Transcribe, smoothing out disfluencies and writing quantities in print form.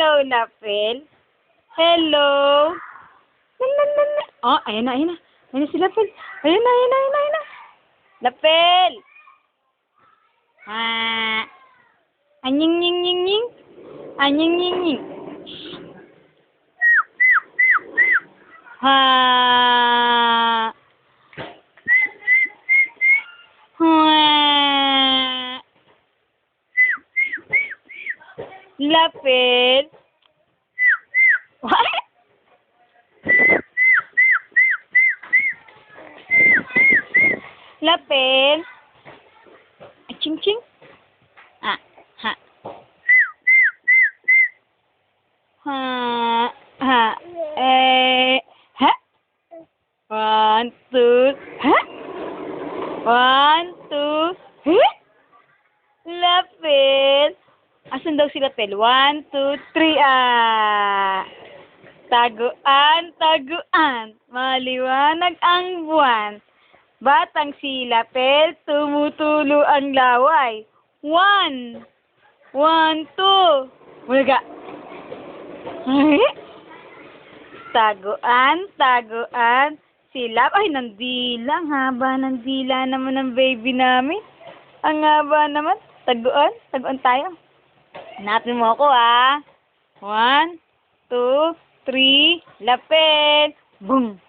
Hello, Lapel. Hello. Oh, ayan na, ayan na. Ayan na si Lapel. Ayan na, ayan na, ayan na, ayan na. Lapel. Anying, nying, nying, nying. Anying, nying, nying. Ha. Lapel. What? Lapel. Ching ching. Ha. Ha. Ha. 1, 2. Ha. 1, 2. Ha. Lapel. Asan daw si Lapel? 1, 2, 3. Taguan, taguan. Maliwanag ang buwan. Batang si Lapel, tumutulo ang laway. 1, 1, 2. Wala. Taguan, taguan. Silap. Ay, nandila. Ang haba ng dila naman ng baby namin. Ang haba naman. Taguan. Taguan tayo. Hanapin mo ako, 1, 2, 3. Lapel. Boom.